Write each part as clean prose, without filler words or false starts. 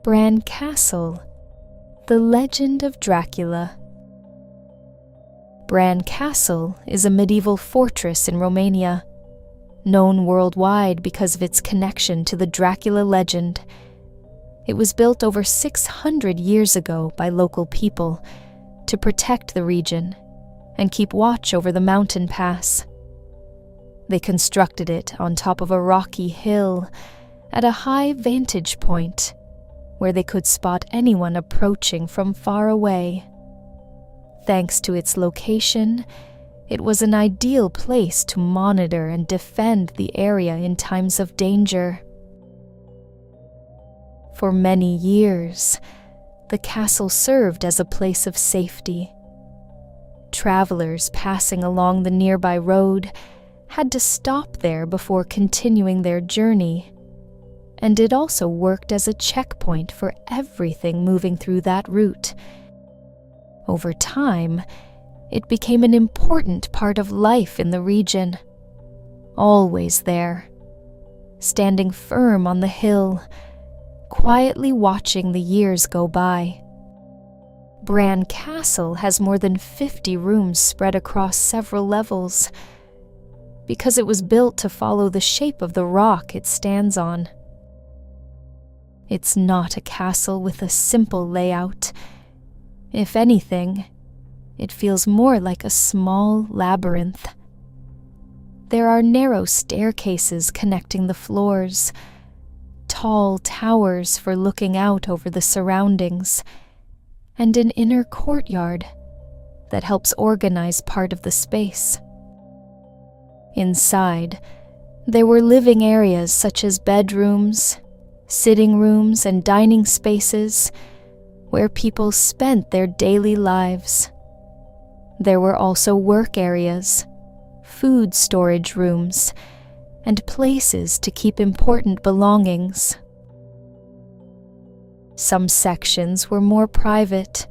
Bran Castle, the legend of Dracula. Bran Castle is a medieval fortress in Romania, known worldwide because of its connection to the Dracula legend. It was built over 600 years ago by local people to protect the region and keep watch over the mountain pass. They constructed it on top of a rocky hill at a high vantage point where they could spot anyone approaching from far away. Thanks to its location, it was an ideal place to monitor and defend the area in times of danger. For many years, the castle served as a place of safety. Travelers passing along the nearby road had to stop there before continuing their journey, and it also worked as a checkpoint for everything moving through that route. Over time, it became an important part of life in the region, always there, standing firm on the hill, quietly watching the years go by. Bran Castle has more than 50 rooms spread across several levels, because it was built to follow the shape of the rock it stands on. It's not a castle with a simple layout. If anything, it feels more like a small labyrinth. There are narrow staircases connecting the floors, tall towers for looking out over the surroundings, and an inner courtyard that helps organize part of the space. Inside, there were living areas such as bedrooms, sitting rooms, and dining spaces where people spent their daily lives. There were also work areas, food storage rooms, and places to keep important belongings. Some sections were more private,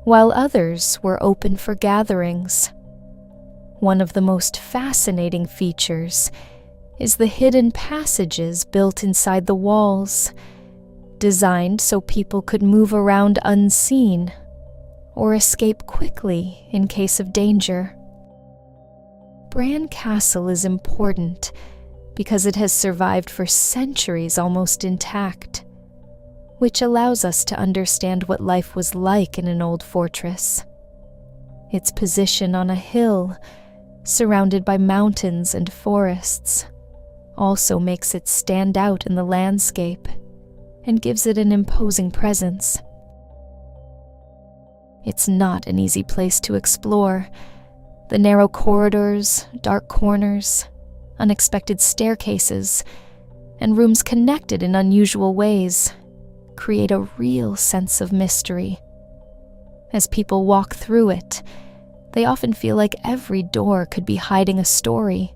while others were open for gatherings. One of the most fascinating features is the hidden passages built inside the walls, designed so people could move around unseen or escape quickly in case of danger. Bran Castle is important because it has survived for centuries almost intact, which allows us to understand what life was like in an old fortress. Its position on a hill, surrounded by mountains and forests, also makes it stand out in the landscape and gives it an imposing presence. It's not an easy place to explore. The narrow corridors, dark corners, unexpected staircases, and rooms connected in unusual ways create a real sense of mystery. As people walk through it, they often feel like every door could be hiding a story,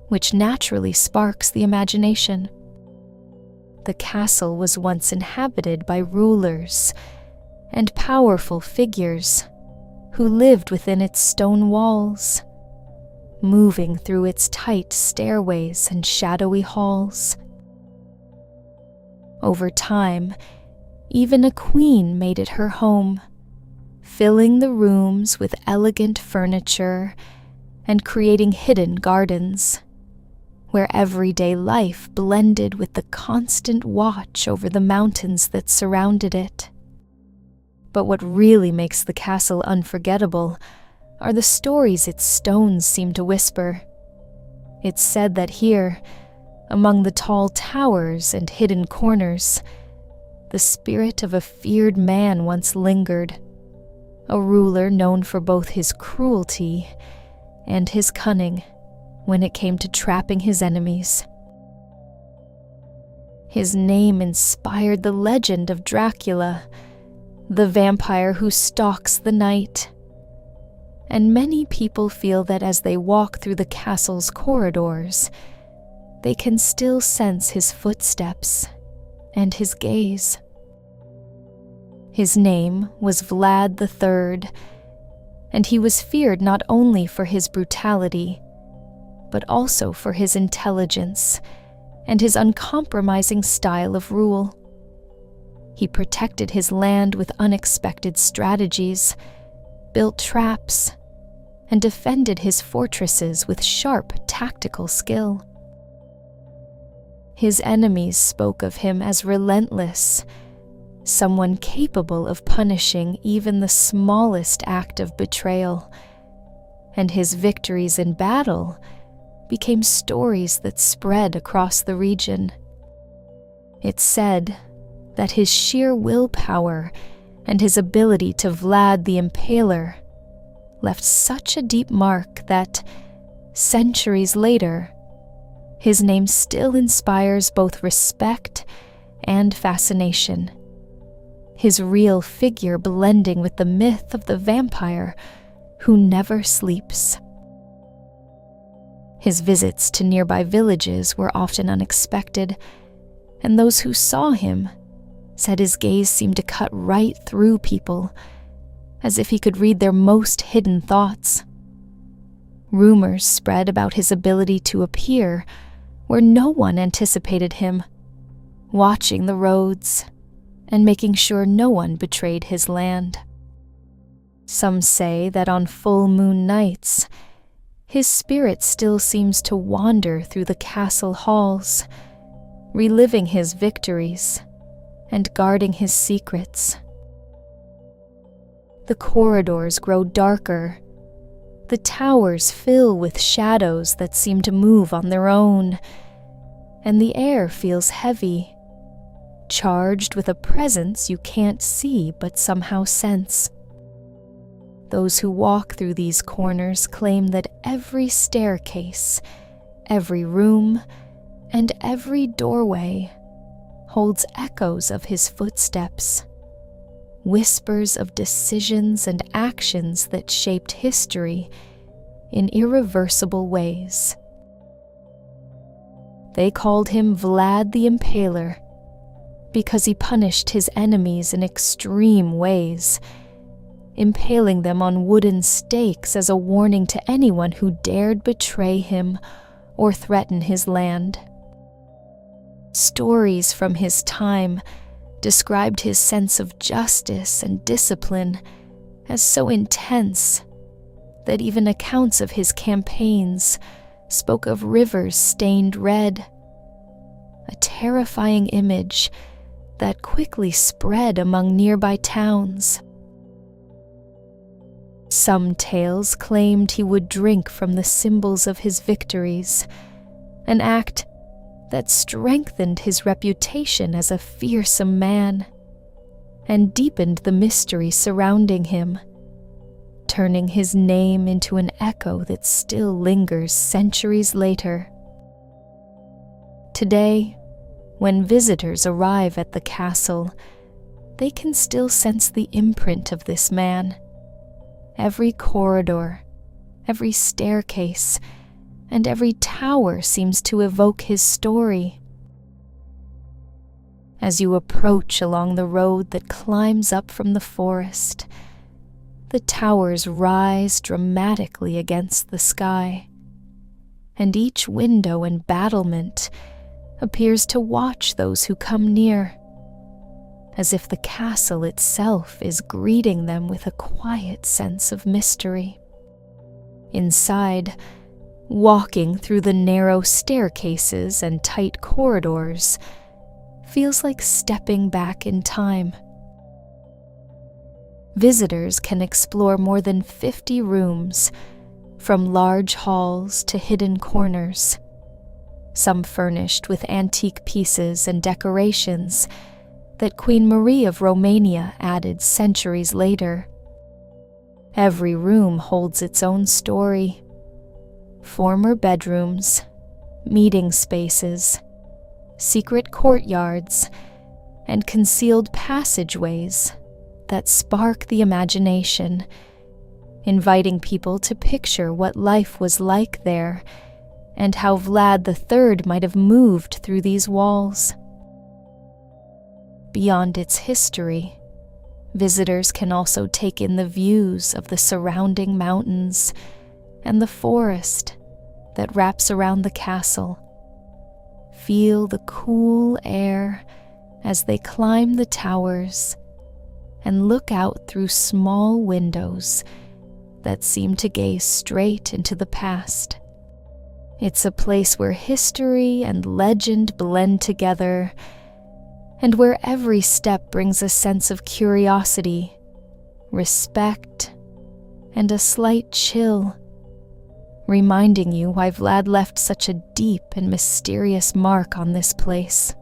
which naturally sparks the imagination. The castle was once inhabited by rulers and powerful figures who lived within its stone walls, moving through its tight stairways and shadowy halls. Over time, even a queen made it her home, filling the rooms with elegant furniture and creating hidden gardens, where everyday life blended with the constant watch over the mountains that surrounded it. But what really makes the castle unforgettable are the stories its stones seem to whisper. It's said that here, among the tall towers and hidden corners, the spirit of a feared man once lingered, a ruler known for both his cruelty and his cunning when it came to trapping his enemies. His name inspired the legend of Dracula, the vampire who stalks the night. And many people feel that as they walk through the castle's corridors, they can still sense his footsteps and his gaze. His name was Vlad III, and he was feared not only for his brutality, but also for his intelligence and his uncompromising style of rule. He protected his land with unexpected strategies, built traps, and defended his fortresses with sharp tactical skill. His enemies spoke of him as relentless, someone capable of punishing even the smallest act of betrayal, and his victories in battle became stories that spread across the region. It's said that his sheer willpower and his ability to Vlad the Impaler left such a deep mark that, centuries later, his name still inspires both respect and fascination, his real figure blending with the myth of the vampire who never sleeps. His visits to nearby villages were often unexpected, and those who saw him said his gaze seemed to cut right through people, as if he could read their most hidden thoughts. Rumors spread about his ability to appear where no one anticipated him, watching the roads and making sure no one betrayed his land. Some say that on full moon nights, his spirit still seems to wander through the castle halls, reliving his victories and guarding his secrets. The corridors grow darker. The towers fill with shadows that seem to move on their own, and the air feels heavy, charged with a presence you can't see but somehow sense. Those who walk through these corners claim that every staircase, every room, and every doorway holds echoes of his footsteps, whispers of decisions and actions that shaped history in irreversible ways. They called him Vlad the Impaler because he punished his enemies in extreme ways, impaling them on wooden stakes as a warning to anyone who dared betray him or threaten his land. Stories from his time described his sense of justice and discipline as so intense that even accounts of his campaigns spoke of rivers stained red, a terrifying image that quickly spread among nearby towns. Some tales claimed he would drink from the symbols of his victories, an act that strengthened his reputation as a fearsome man and deepened the mystery surrounding him, turning his name into an echo that still lingers centuries later. Today, when visitors arrive at the castle, they can still sense the imprint of this man. Every corridor, every staircase, and every tower seems to evoke his story. As you approach along the road that climbs up from the forest, the towers rise dramatically against the sky, and each window and battlement appears to watch those who come near, as if the castle itself is greeting them with a quiet sense of mystery. Inside, walking through the narrow staircases and tight corridors feels like stepping back in time. Visitors can explore more than 50 rooms, from large halls to hidden corners, some furnished with antique pieces and decorations that Queen Marie of Romania added centuries later. Every room holds its own story. Former bedrooms, meeting spaces, secret courtyards, and concealed passageways that spark the imagination, inviting people to picture what life was like there and how Vlad III might have moved through these walls. Beyond its history, visitors can also take in the views of the surrounding mountains and the forest that wraps around the castle. Feel the cool air as they climb the towers and look out through small windows that seem to gaze straight into the past. It's a place where history and legend blend together, and where every step brings a sense of curiosity, respect, and a slight chill, reminding you why Vlad left such a deep and mysterious mark on this place.